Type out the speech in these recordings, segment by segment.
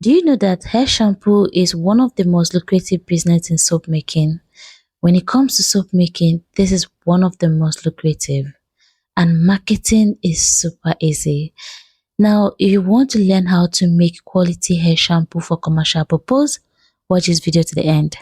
Do you know that hair shampoo is one of the most lucrative business in soap making? When it comes to soap making, this is one of the most lucrative, and marketing is super easy. Now, if you want to learn how to make quality hair shampoo for commercial purpose, watch this video to the end.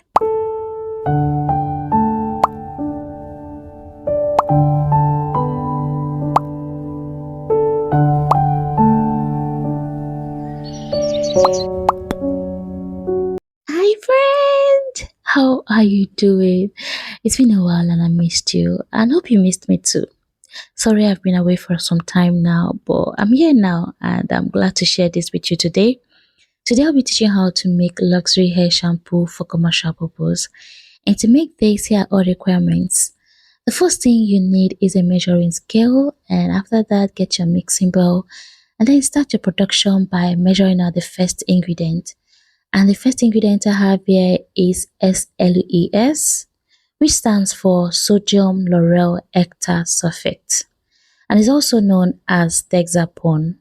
Hi friend, how are you doing? It's been a while and I missed you, and hope you missed me too. Sorry I've been away for some time now, but I'm here now and I'm glad to share this with you today. Today I'll be teaching you how to make luxury hair shampoo for commercial purpose. And to make this, here are all requirements. The first thing you need is a measuring scale, and after that get your mixing bowl and then start your production by measuring out the first ingredient. And the first ingredient I have here is SLES, which stands for sodium lauryl sulfate, and is also known as Dexapone.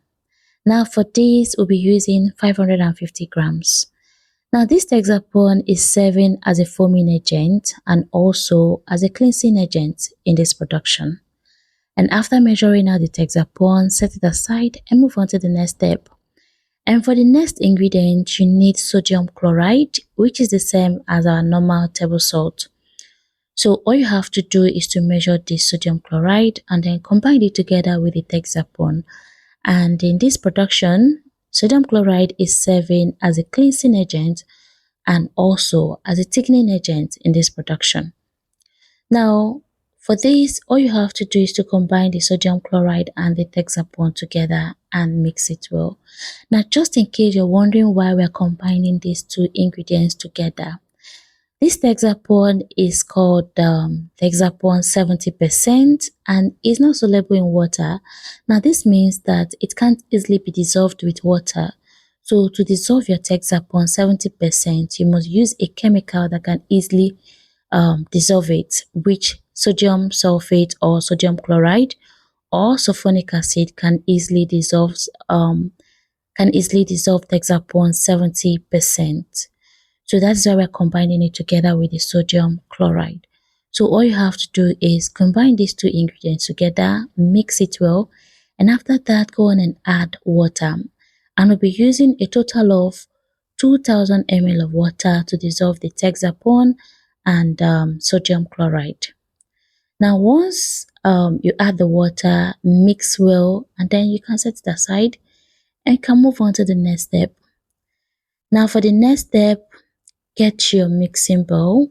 Now for this, we'll be using 550 grams. Now this Dexapone is serving as a foaming agent and also as a cleansing agent in this production. And after measuring out the Dexapone, set it aside and move on to the next step. And for the next ingredient, you need sodium chloride, which is the same as our normal table salt. So all you have to do is to measure the sodium chloride and then combine it together with the Dexapone. And in this production, sodium chloride is serving as a cleansing agent and also as a thickening agent in this production. Now, for this, all you have to do is to combine the sodium chloride and the Dexapone together and mix it well. Now, just in case you're wondering why we're combining these two ingredients together, this Dexapone is called Dexapone 70% and is not soluble in water. Now this means that it can't easily be dissolved with water. So to dissolve your Dexapone 70%, you must use a chemical that can easily dissolve it, which sodium sulfate or sodium chloride or sulfonic acid can easily dissolve Dexapone 70%. So that's why we're combining it together with the sodium chloride. So all you have to do is combine these two ingredients together, mix it well, and after that go on and add water. And we'll be using a total of 2000 ml of water to dissolve the Dexapone and sodium chloride. Now once you add the water, mix well, and then you can set it aside and can move on to the next step. Now for the next step, get your mixing bowl,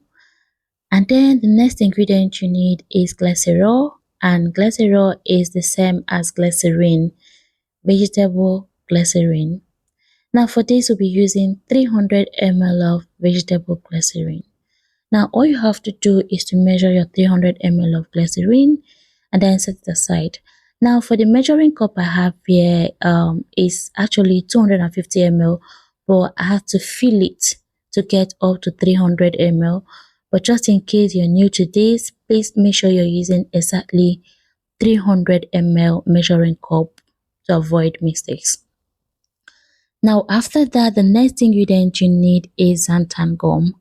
and then the next ingredient you need is glycerol, and glycerol is the same as glycerin, vegetable glycerin. Now for this, we'll be using 300 ml of vegetable glycerin. Now all you have to do is to measure your 300 ml of glycerin and then set it aside. Now for the measuring cup I have here is actually 250 ml, but I have to fill it to get up to 300 ml. But just in case you're new to this, please make sure you're using exactly 300 ml measuring cup to avoid mistakes. Now after that, the next ingredient you need is xanthan gum.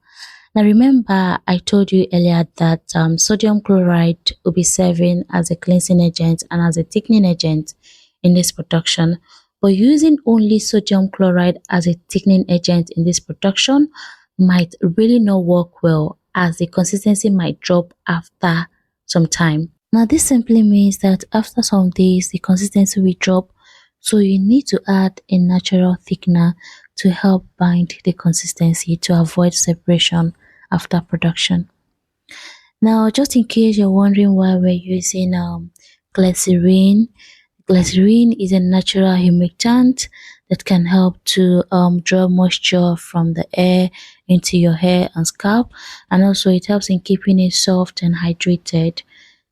Now remember, I told you earlier that sodium chloride will be serving as a cleansing agent and as a thickening agent in this production. But using only sodium chloride as a thickening agent in this production might really not work well, as the consistency might drop after some time. Now this simply means that after some days the consistency will drop, so you need to add a natural thickener to help bind the consistency to avoid separation after production. Now just in case you're wondering why we're using glycerin, glycerin is a natural humectant that can help to draw moisture from the air into your hair and scalp, and also it helps in keeping it soft and hydrated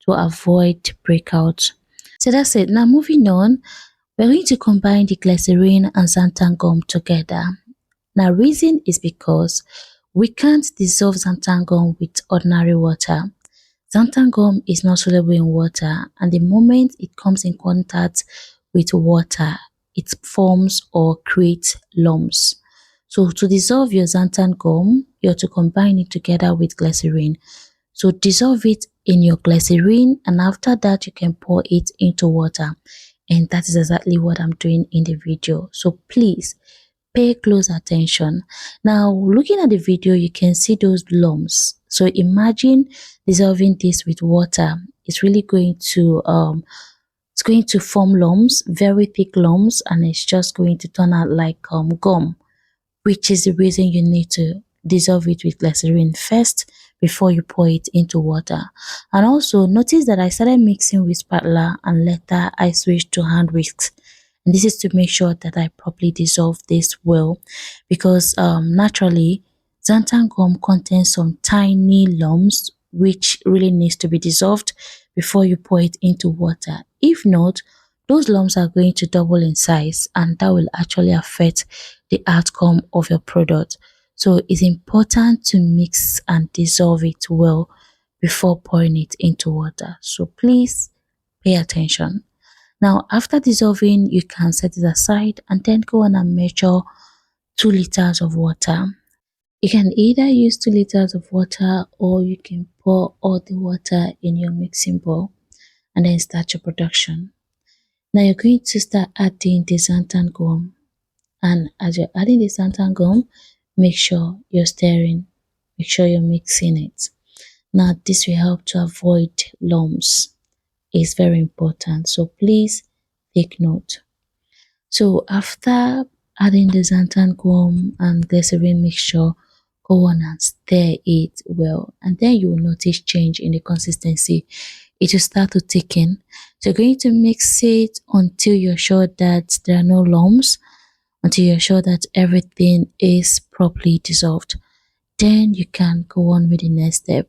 to avoid breakouts. So that's it. Now moving on, we're going to combine the glycerin and xanthan gum together. Now reason is because we can't dissolve xanthan gum with ordinary water. Xanthan gum is not soluble in water, and the moment it comes in contact with water, it forms or creates lumps. So to dissolve your xanthan gum, you have to combine it together with glycerin. So dissolve it in your glycerin, and after that you can pour it into water. And that is exactly what I'm doing in the video. So please pay close attention. Now, looking at the video, you can see those lumps. So imagine dissolving this with water. It's going to form lumps, very thick lumps, and it's just going to turn out like gum, which is the reason you need to dissolve it with glycerin first before you pour it into water. And also notice that I started mixing with spatula and later I switched to hand whisks. And this is to make sure that I properly dissolve this well, because naturally xanthan gum contains some tiny lumps which really needs to be dissolved before you pour it into water. If not, those lumps are going to double in size and that will actually affect the outcome of your product. So it's important to mix and dissolve it well before pouring it into water. So please pay attention. Now, after dissolving, you can set it aside and then go on and measure 2 liters of water. You can either use 2 liters of water or you can pour all the water in your mixing bowl and then start your production. Now you're going to start adding the xanthan gum, and as you're adding the xanthan gum, make sure you're stirring, make sure you're mixing it. Now this will help to avoid lumps. It's very important, so please take note. So after adding the xanthan gum and glycerin mixture, go on and stir it well, and then you will notice change in the consistency. It will start to thicken. So you're going to mix it until you're sure that there are no lumps, until you're sure that everything is properly dissolved. Then you can go on with the next step.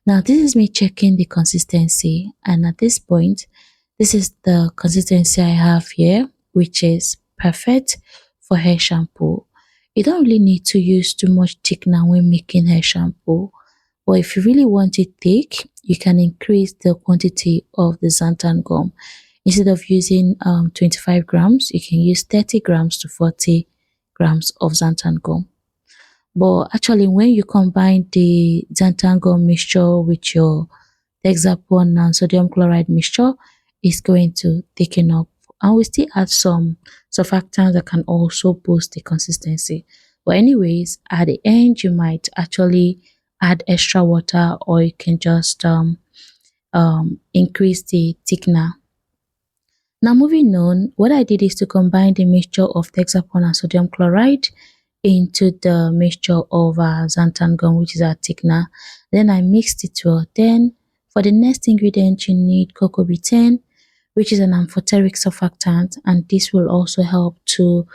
Now this is me checking the consistency, and at this point, this is the consistency I have here, which is perfect for hair shampoo. You don't really need to use too much thickener when making hair shampoo, but if you really want it thick, you can increase the quantity of the xanthan gum. Instead of using 25 grams, you can use 30 grams to 40 grams of xanthan gum. But actually, when you combine the xanthan gum mixture with your hexapon and sodium chloride mixture, it's going to thicken up. And we still add some surfactants that can also boost the consistency. But anyways, at the end, you might actually add extra water, or you can just increase the thickener. Now moving on, what I did is to combine the mixture of hexapon and sodium chloride into the mixture of xanthan gum, which is our thickener. Then I mixed it well. Then for the next ingredient, you need cocoa betaine, which is an amphoteric surfactant, and this will also help to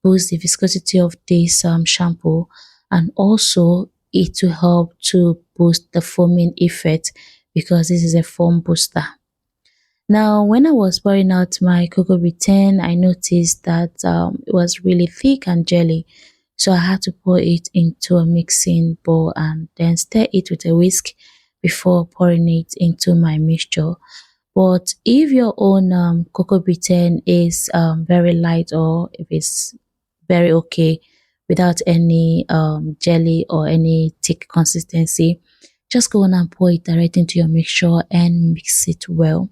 boost the viscosity of this shampoo, and also it will help to boost the foaming effect because this is a foam booster. Now, when I was pouring out my cocoa betaine, I noticed that it was really thick and jelly. So I had to pour it into a mixing bowl and then stir it with a whisk before pouring it into my mixture. But if your own cocoa betaine is very light, or if it's very okay without any jelly or any thick consistency, just go on and pour it directly into your mixture and mix it well.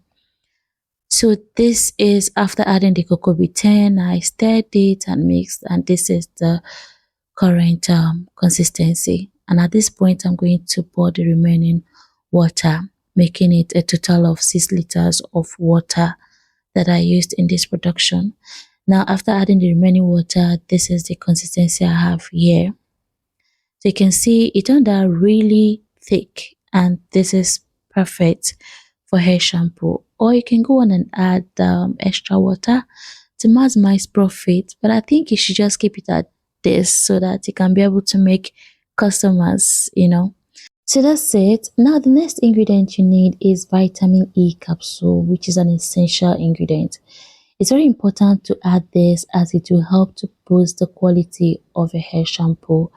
So this is after adding the cocoa betaine. I stirred it and mixed, and this is the current consistency. And at this point, I'm going to pour the remaining water, making it a total of 6 liters of water that I used in this production. Now, after adding the remaining water, this is the consistency I have here. So you can see it turned out really thick, and this is perfect for hair shampoo. Or you can go on and add extra water to maximize profit, but I think you should just keep it at this so that you can be able to make customers, So that's it. Now the next ingredient you need is vitamin E capsule, which is an essential ingredient. It's very important to add this as it will help to boost the quality of a hair shampoo.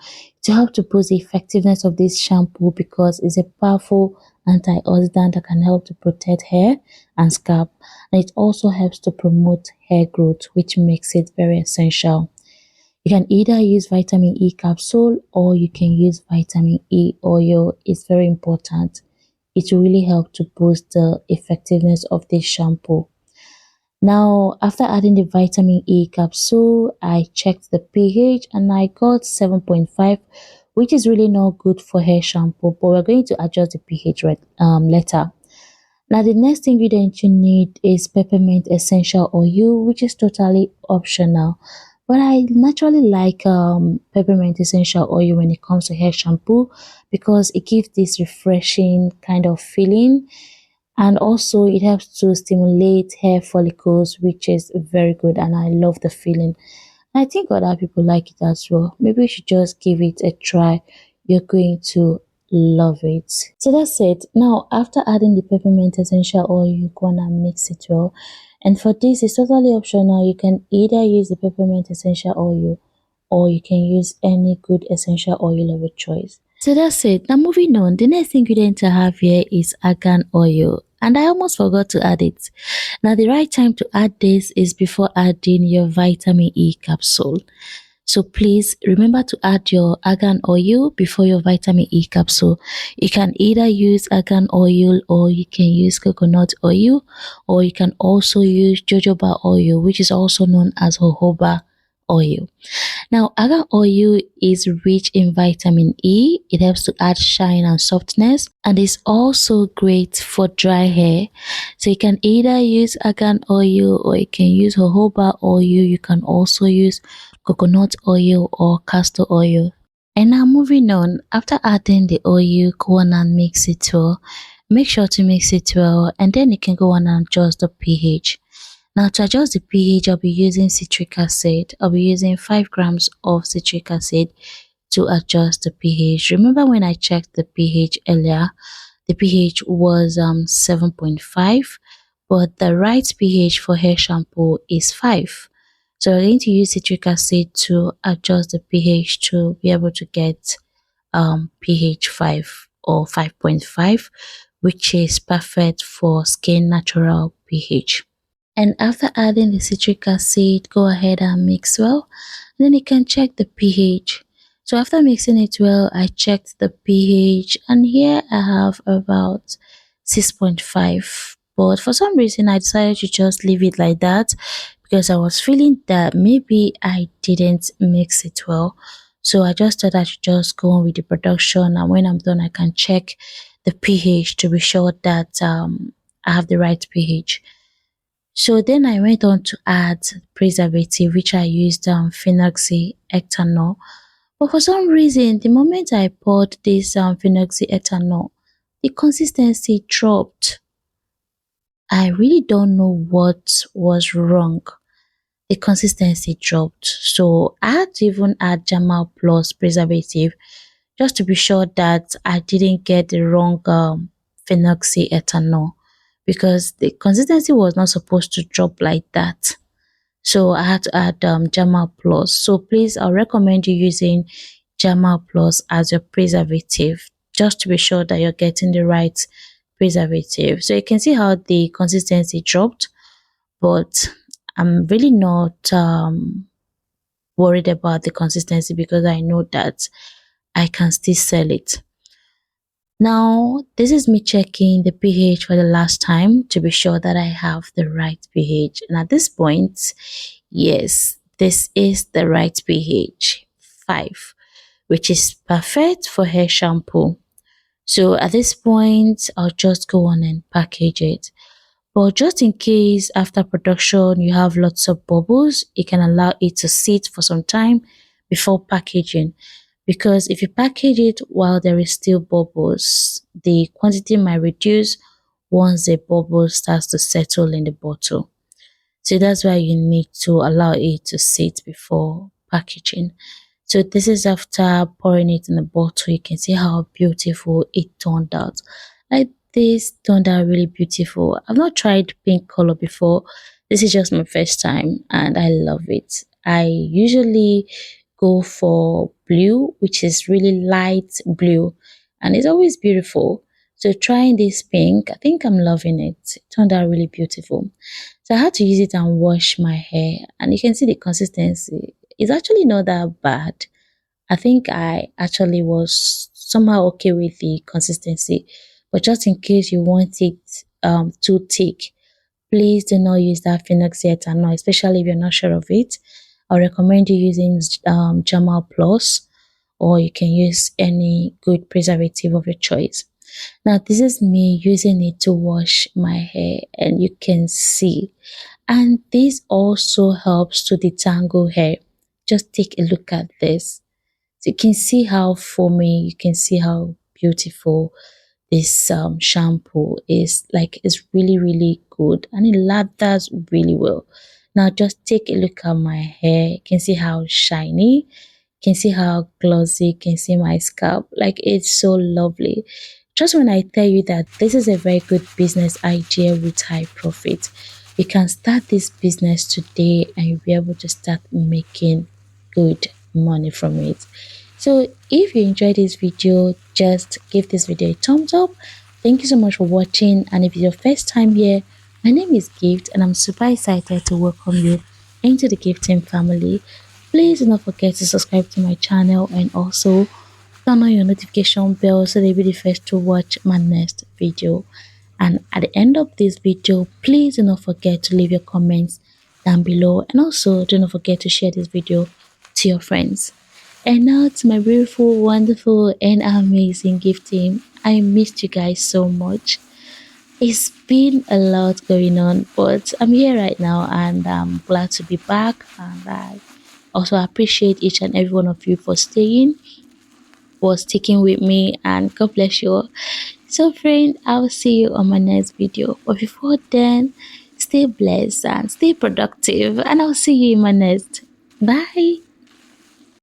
To help to boost the effectiveness of this shampoo because it's a powerful antioxidant that can help to protect hair and scalp. And it also helps to promote hair growth, which makes it very essential. You can either use vitamin E capsule or you can use vitamin E oil. It's very important. It will really help to boost the effectiveness of this shampoo. Now, after adding the vitamin E capsule, I checked the pH and I got 7.5, which is really not good for hair shampoo, but we're going to adjust the pH later. Now, the next ingredient you need is peppermint essential oil, which is totally optional. But I naturally like peppermint essential oil when it comes to hair shampoo because it gives this refreshing kind of feeling, and also it helps to stimulate hair follicles, which is very good, and I love the feeling. I think other people like it as well. Maybe you should just give it a try. You're going to love it. So that's it. Now, after adding the peppermint essential oil, you're gonna mix it well. And for this, it's totally optional. You can either use the peppermint essential oil or you can use any good essential oil of your choice. So that's it. Now moving on, the next ingredient I have here is argan oil, and I almost forgot to add it. Now the right time to add this is before adding your vitamin E capsule. So please remember to add your argan oil before your vitamin E capsule. You can either use argan oil or you can use coconut oil, or you can also use jojoba oil, which is also known as jojoba oil. Now, argan oil is rich in vitamin E. It helps to add shine and softness, and is also great for dry hair. So you can either use argan oil or you can use jojoba oil. You can also use coconut oil or castor oil. And now moving on, after adding the oil, go on and mix it well. Make sure to mix it well, and then you can go on and adjust the pH. Now to adjust the pH, I'll be using citric acid. I'll be using 5 grams of citric acid to adjust the pH. Remember when I checked the pH earlier, the pH was 7.5, but the right pH for hair shampoo is 5. So we're going to use citric acid to adjust the pH to be able to get pH 5 or 5.5, which is perfect for skin natural pH. And after adding the citric acid, go ahead and mix well. And then you can check the pH. So after mixing it well, I checked the pH, and here I have about 6.5. But for some reason, I decided to just leave it like that because I was feeling that maybe I didn't mix it well. So I just thought I should just go on with the production, and when I'm done, I can check the pH to be sure that I have the right pH. So then I went on to add preservative, which I used phenoxyethanol. But for some reason, the moment I poured this phenoxyethanol, the consistency dropped. I really don't know what was wrong. The consistency dropped. So I had to even add Jamal Plus preservative just to be sure that I didn't get the wrong phenoxyethanol, because the consistency was not supposed to drop like that. So I had to add Jamal Plus. So please, I recommend you using Jamal Plus as your preservative, just to be sure that you're getting the right preservative. So you can see how the consistency dropped, but I'm really not worried about the consistency because I know that I can still sell it. Now, this is me checking the pH for the last time to be sure that I have the right pH. And at this point, yes, this is the right pH, 5, which is perfect for hair shampoo. So at this point, I'll just go on and package it. But just in case after production you have lots of bubbles, you can allow it to sit for some time before packaging, because if you package it while there is still bubbles, the quantity might reduce once the bubble starts to settle in the bottle. So that's why you need to allow it to sit before packaging. So this is after pouring it in the bottle. You can see how beautiful it turned out. Like, this turned out really beautiful. I've not tried pink color before. This is just my first time and I love it. I usually go for blue, which is really light blue, and it's always beautiful. So trying this pink, I think I'm loving it. It turned out really beautiful. So I had to use it and wash my hair, and you can see the consistency. it's actually not that bad. I think I actually was somehow okay with the consistency, but just in case you want it too thick, please do not use that phenoxyethanol, especially if you're not sure of it. I recommend you using Jamal Plus, or you can use any good preservative of your choice. Now, this is me using it to wash my hair, and you can see. And this also helps to detangle hair. Just take a look at this. So you can see how foamy, you can see how beautiful this shampoo is. Like, it's really, really good, and it lathers really well. Now just take a look at my hair. You can see how shiny, you can see how glossy, you can see my scalp. Like, it's so lovely. Just when I tell you that this is a very good business idea with high profit, you can start this business today and you'll be able to start making good money from it. So if you enjoyed this video, just give this video a thumbs up. Thank you so much for watching, and if it's your first time here, my name is Gift and I'm super excited to welcome you into the gifting family. Please do not forget to subscribe to my channel and also turn on your notification bell so that you'll be the first to watch my next video. And at the end of this video, please do not forget to leave your comments down below, and also do not forget to share this video to your friends. And now to my beautiful, wonderful, and amazing gift team. I missed you guys so much. It's been a lot going on, but I'm here right now and I'm glad to be back. And I also appreciate each and every one of you for staying, for sticking with me, and God bless you all. So, friend, I'll see you on my next video. But before then, stay blessed and stay productive, and I'll see you in my next. Bye.